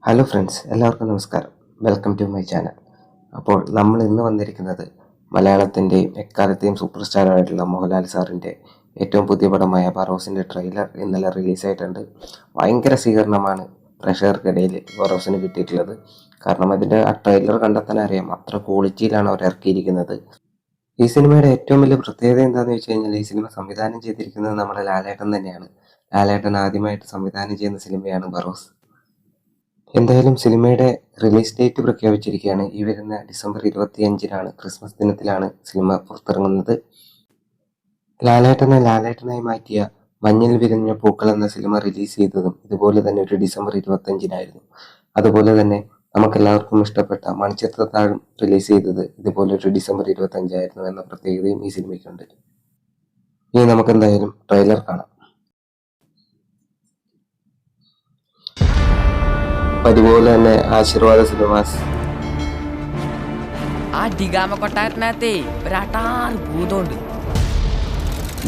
Hello friends, എല്ലാവർക്കും നമസ്കാരം. Welcome to my channel. അപ്പോൾ നമ്മൾ ഇന്ന് വന്നിരിക്കുന്നത് മലയാളത്തിൻ്റെയും എക്കാലത്തെയും സൂപ്പർ സ്റ്റാറായിട്ടുള്ള മോഹൻലാൽ സാറിൻ്റെ ഏറ്റവും പുതിയ പടമായ ബറോസിൻ്റെ ട്രെയിലർ ഇന്നലെ റിലീസായിട്ടുണ്ട്. ഭയങ്കര സ്വീകരണമാണ് പ്രേക്ഷകർക്കിടയിൽ ബറോസിന് കിട്ടിയിട്ടുള്ളത്. കാരണം അതിൻ്റെ ആ ട്രെയിലർ കണ്ടാൽ തന്നെ അറിയാം, അത്ര ക്വാളിറ്റിയിലാണ് അവർ ഇറക്കിയിരിക്കുന്നത്. ഈ സിനിമയുടെ ഏറ്റവും വലിയ പ്രത്യേകത എന്താണെന്ന് വെച്ച് കഴിഞ്ഞാൽ, ഈ സിനിമ സംവിധാനം ചെയ്തിരിക്കുന്നത് നമ്മുടെ ലാലേട്ടൻ തന്നെയാണ്. ലാലേട്ടൻ ആദ്യമായിട്ട് സംവിധാനം ചെയ്യുന്ന സിനിമയാണ് ബറോസ്. എന്തായാലും സിനിമയുടെ റിലീസ് ഡേറ്റ് പ്രഖ്യാപിച്ചിരിക്കുകയാണ്. ഈ വരുന്ന ഡിസംബർ 25-നാണ്, ക്രിസ്മസ് ദിനത്തിലാണ് സിനിമ പുറത്തിറങ്ങുന്നത്. ലാലേട്ടനായി മാറ്റിയ മഞ്ഞിൽ വിരിഞ്ഞ പൂക്കൾ എന്ന സിനിമ റിലീസ് ചെയ്തതും ഇതുപോലെ തന്നെ ഒരു ഡിസംബർ 25-നായിരുന്നു. അതുപോലെ തന്നെ നമുക്കെല്ലാവർക്കും ഇഷ്ടപ്പെട്ട മണിച്ചിത്രത്താഴം റിലീസ് ചെയ്തത് ഇതുപോലെ ഒരു ഡിസംബർ 25-ആയിരുന്നു എന്ന പ്രത്യേകതയും ഈ സിനിമയ്ക്കുണ്ട്. ഇനി നമുക്കെന്തായാലും ട്രെയിലർ കാണാം. അതുപോലെ തന്നെ ആശീർവാദ സിനിമാസ്. ആ ഡിഗാമ കൊട്ടാരത്തിനകത്തെ ഒരാട്ടാറ് ഭൂതമുണ്ട്.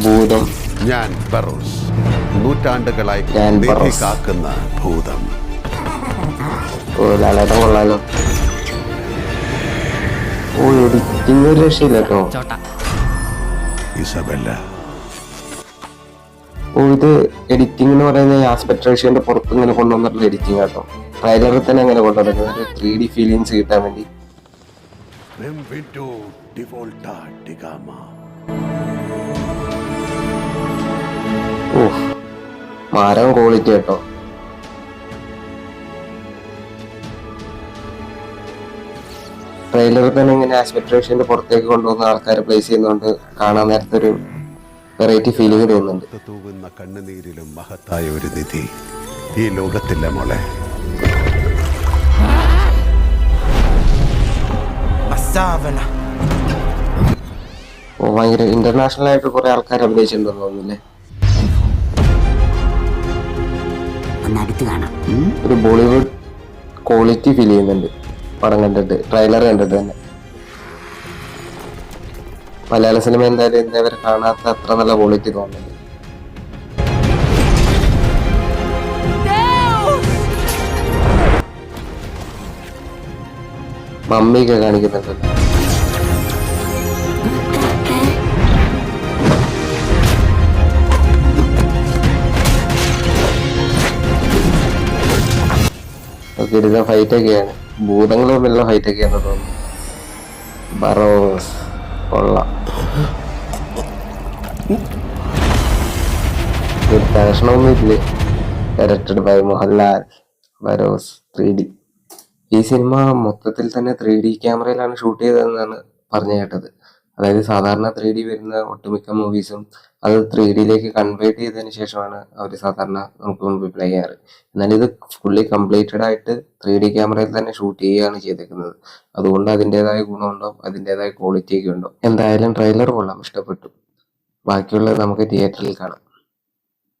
ഭൂതം. ഞാൻ ബറോസ്, നൂറ്റാണ്ടുകളായി കാക്കുന്ന ഭൂതം. ലാലേട്ടൻ കൊള്ളാലോ. എഡിറ്റിംഗ് ഒരു രക്ഷയില്ല കേട്ടോ. ഇസബെല്ല. ഇത് എഡിറ്റിംഗ് എന്ന് പറയുന്നത് ആസ്പെക്ട് റേഷ്യോന്റെ പുറത്ത് ഇങ്ങനെ കൊണ്ടുവന്നിട്ടുള്ള എഡിറ്റിംഗ് കേട്ടോ. ട്രെയിലറിൽ തന്നെ അങ്ങനെ കൊണ്ടുവന്നിട്ടുണ്ട്, ഒരു 3D ഫീലിങ്സ് കിട്ടാൻ വേണ്ടി. മാരകം ക്വാളിറ്റി കേട്ടോ. ട്രെയിലറിൽ തന്നെ ഇങ്ങനെ ആസ്പെക്ട് റേഷ്യോന്റെ പുറത്തേക്ക് കൊണ്ടുവന്ന ആൾക്കാരെ പ്ലേസ് ചെയ്യുന്നതുകൊണ്ട് കാണാൻ നേരത്തെ ഒരു വെറൈറ്റി ഫീലിംഗ് തോന്നുന്നുണ്ട്. തൂവുന്ന കണ്ണുനീരിലും മഹത്തായ ഒരു നിധി ഈ ലോകത്തില്ല മോളെ. ഭയങ്കര ഇന്റർനാഷണൽ ആയിട്ട് കുറെ ആൾക്കാർ അഭിനയിച്ചിട്ടുണ്ടെന്ന് തോന്നുന്നില്ലേ. ഒരു ബോളിവുഡ് ക്വാളിറ്റി ഫീൽ ചെയ്യുന്നുണ്ട് പടം കണ്ടിട്ട്, ട്രെയിലർ കണ്ടിട്ട് തന്നെ. മലയാള സിനിമ എന്തായാലും ഇന്നേവരെ കാണാത്ത അത്ര നല്ല ക്വാളിറ്റി തോന്നുന്നുണ്ട്. മമ്മിയൊക്കെ കാണിക്കുന്നുണ്ടല്ലോ. ഇരുന്ന ഫൈറ്റൊക്കെയാണ്, ഭൂതങ്ങൾ തമ്മിലുള്ള ഫൈറ്റൊക്കെയാണെന്ന് തോന്നുന്നു. ബറോസ് കൊള്ളാം. നിർദ്ദേശമൊന്നും ഇല്ലേ. Directed by Mohanlal. Barroz 3D. ഈ സിനിമ മൊത്തത്തിൽ തന്നെ 3D ക്യാമറയിലാണ് ഷൂട്ട് ചെയ്തതെന്നാണ് പറഞ്ഞു കേട്ടത്. അതായത് സാധാരണ 3D വരുന്ന ഒട്ടുമിക്ക മൂവീസും അത് 3Dയിലേക്ക് കൺവേർട്ട് ചെയ്തതിന് ശേഷമാണ് അവർ സാധാരണ നമുക്ക് മുമ്പിൽ പ്ലേ ചെയ്യാറ്. എന്നാൽ ഇത് ഫുള്ളി കംപ്ലീറ്റഡ് ആയിട്ട് 3D ക്യാമറയിൽ തന്നെ ഷൂട്ട് ചെയ്യുകയാണ് ചെയ്തേക്കുന്നത്. അതുകൊണ്ട് അതിൻ്റെതായ ഗുണമുണ്ടോ, അതിൻ്റെതായ ക്വാളിറ്റി ഒക്കെ ഉണ്ടോ. എന്തായാലും ട്രെയിലർ കൊള്ളാം, ഇഷ്ടപ്പെട്ടു. ബാക്കിയുള്ളത് നമുക്ക് തിയേറ്ററിൽ കാണാം.